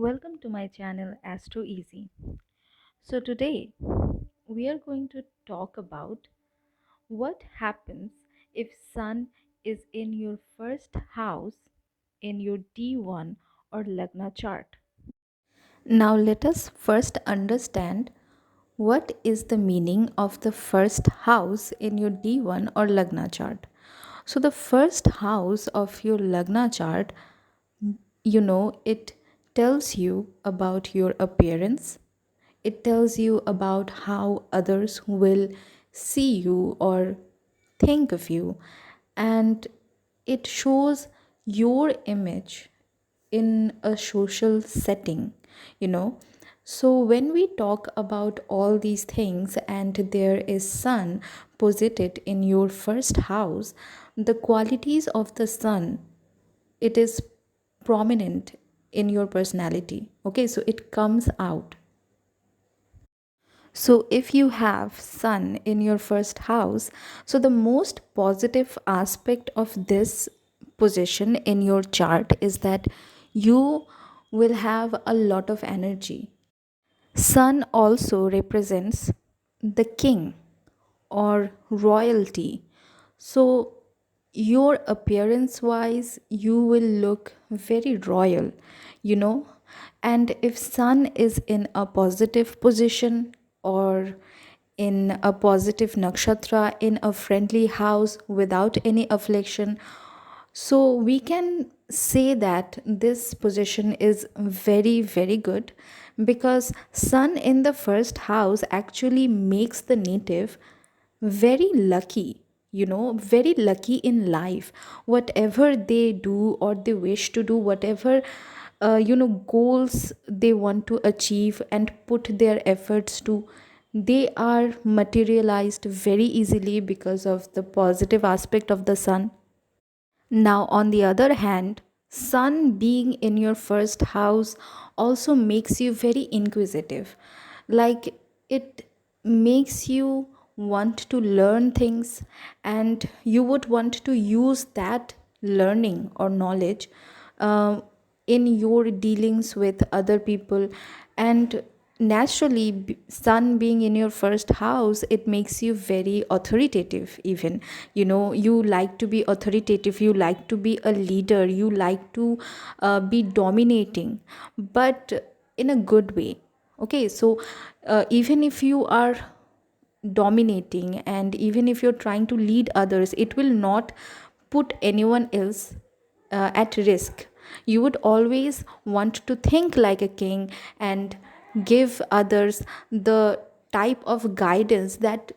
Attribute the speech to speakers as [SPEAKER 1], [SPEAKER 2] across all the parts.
[SPEAKER 1] Welcome to my channel Astro EZ. So today we are going to talk about what happens if Sun is in your first house in your D1 or lagna chart. Now let us first understand what is the meaning of the first house in your D1 or lagna chart. So the first house of your lagna chart, it tells you about your appearance. It tells you about how others will see you or think of you, and it shows your image in a social setting, you know. So when we talk about all these things and there is sun posited in your first house, the qualities of the sun, it is prominent in your personality. Okay, so it comes out. So if you have sun in your first house, so the most positive aspect of this position in your chart is that you will have a lot of energy. Sun also represents the king or royalty. So, your appearance wise, you will look very royal, you know. And if Sun is in a positive position or in a positive nakshatra, in a friendly house without any affliction, so we can say that this position is very, very good because Sun in the first house actually makes the native very lucky, very lucky in life. Whatever they do or they wish to do, whatever goals they want to achieve and put their efforts to, they are materialized very easily because of the positive aspect of the sun. Now, on the other hand, Sun being in your first house also makes you very inquisitive. Like, it makes you want to learn things, and you would want to use that learning or knowledge uh, in your dealings with other people. And naturally, sun being in your first house, it makes you very authoritative. Even, you like to be authoritative, you like to be a leader, you like to be dominating, but in a good way. Okay, so even if you are dominating and even if you're trying to lead others, it will not put anyone else at risk. You would always want to think like a king and give others the type of guidance that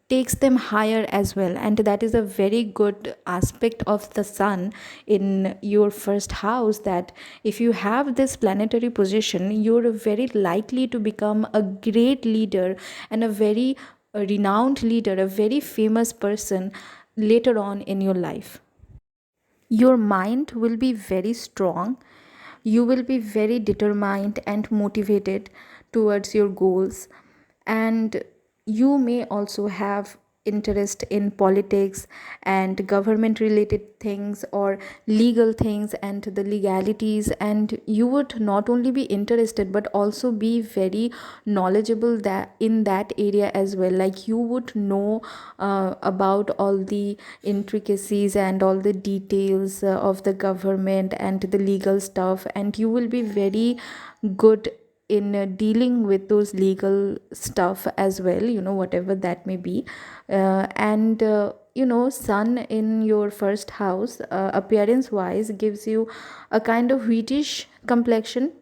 [SPEAKER 1] takes them higher as well, and that is a very good aspect of the sun in your first house, that if you have this planetary position, you're very likely to become a great leader and a very renowned leader, a very famous person later on in your life. Your mind will be very strong, you will be very determined and motivated towards your goals, and you may also have interest in politics and government related things or legal things and the legalities, and you would not only be interested but also be very knowledgeable that in that area as well. Like, you would know about all the intricacies and all the details of the government and the legal stuff, and you will be very good in dealing with those legal stuff as well, whatever that may be. And sun in your first house, appearance wise, gives you a kind of wheatish complexion,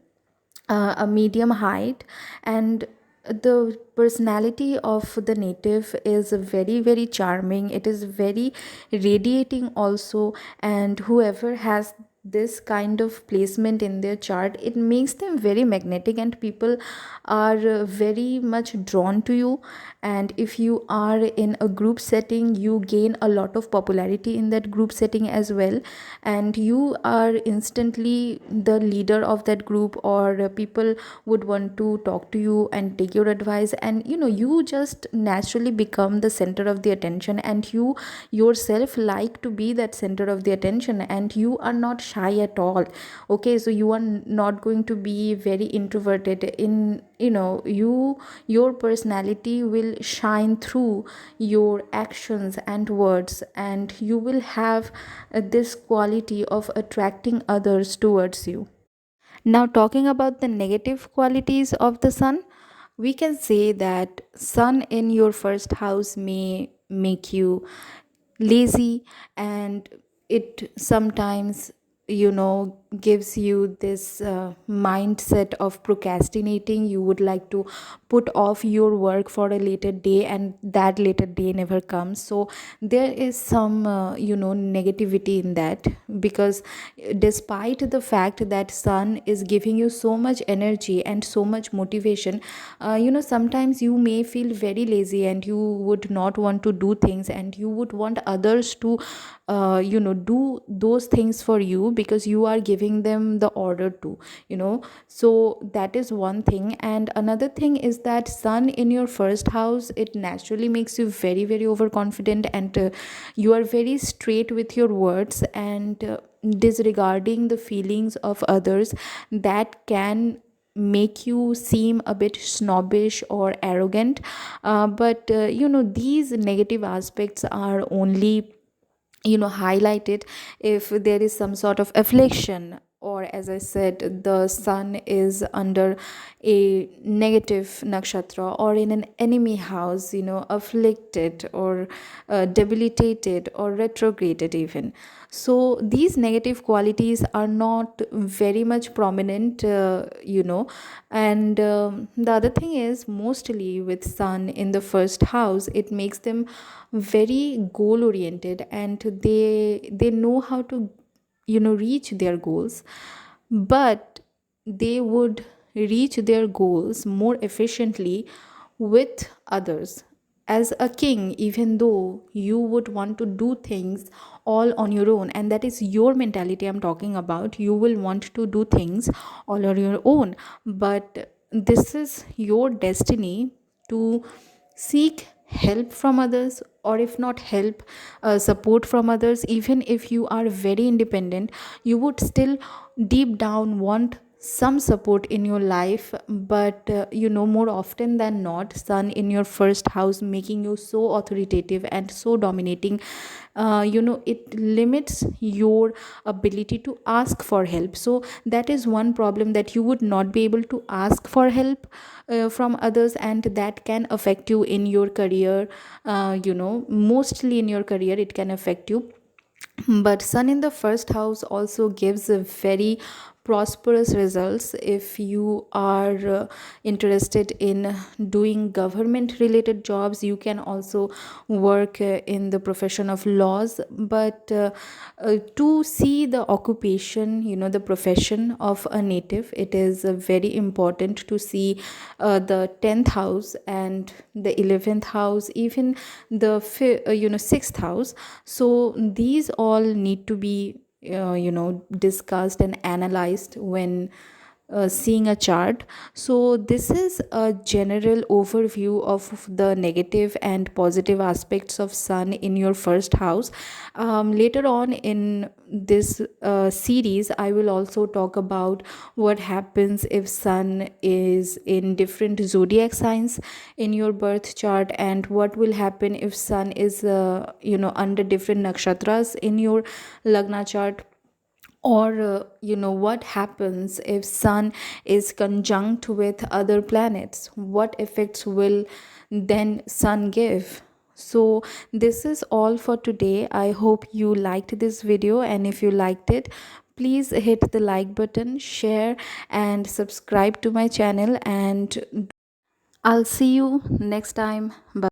[SPEAKER 1] a medium height, and the personality of the native is very, very charming. It is very radiating also, and whoever has this kind of placement in their chart, it makes them very magnetic and people are very much drawn to you. And if you are in a group setting, you gain a lot of popularity in that group setting as well, and you are instantly the leader of that group, or people would want to talk to you and take your advice, and you just naturally become the center of the attention, and you yourself like to be that center of the attention, and you are not shy at all. Okay, so you are not going to be very introverted. In your personality will shine through your actions and words, and you will have this quality of attracting others towards you. Now, talking about the negative qualities of the sun, we can say that sun in your first house may make you lazy, and it sometimes gives you this mindset of procrastinating. You would like to put off your work for a later day, and that later day never comes. So there is some negativity in that, because despite the fact that sun is giving you so much energy and so much motivation, sometimes you may feel very lazy, and you would not want to do things, and you would want others to do those things for you, because you are giving them the order to, so that is one thing. And another thing is that sun in your first house, it naturally makes you very very overconfident, and you are very straight with your words, and disregarding the feelings of others, that can make you seem a bit snobbish or arrogant. But these negative aspects are only highlighted if there is some sort of affliction, or as I said, the sun is under a negative nakshatra, or in an enemy house, afflicted, or debilitated, or retrograded even. So these negative qualities are not very much prominent, and the other thing is, mostly with sun in the first house, it makes them very goal oriented, and they know how to reach their goals. But they would reach their goals more efficiently with others. As a king, even though you would want to do things all on your own, and that is your mentality I'm talking about, you will want to do things all on your own, but this is your destiny to seek help from others, or if not help, support from others. Even if you are very independent, you would still deep down want some support in your life. But more often than not, sun in your first house making you so authoritative and so dominating, it limits your ability to ask for help. So that is one problem, that you would not be able to ask for help from others, and that can affect you in your career. Mostly in your career it can affect you. But sun in the first house also gives a very prosperous results if you are interested in doing government related jobs. You can also work in the profession of laws. But to see the occupation, the profession of a native, it is very important to see the 10th house and the 11th house, even the 6th house. So these all need to be discussed and analyzed when seeing a chart. So this is a general overview of the negative and positive aspects of sun in your first house. Later on in this series, I will also talk about what happens if sun is in different zodiac signs in your birth chart, and what will happen if sun is under different nakshatras in your lagna chart, or what happens if sun is conjunct with other planets, what effects will then sun give. So this is all for today. I hope you liked this video, and if you liked it, please hit the like button, share, and subscribe to my channel, and I'll see you next time. Bye.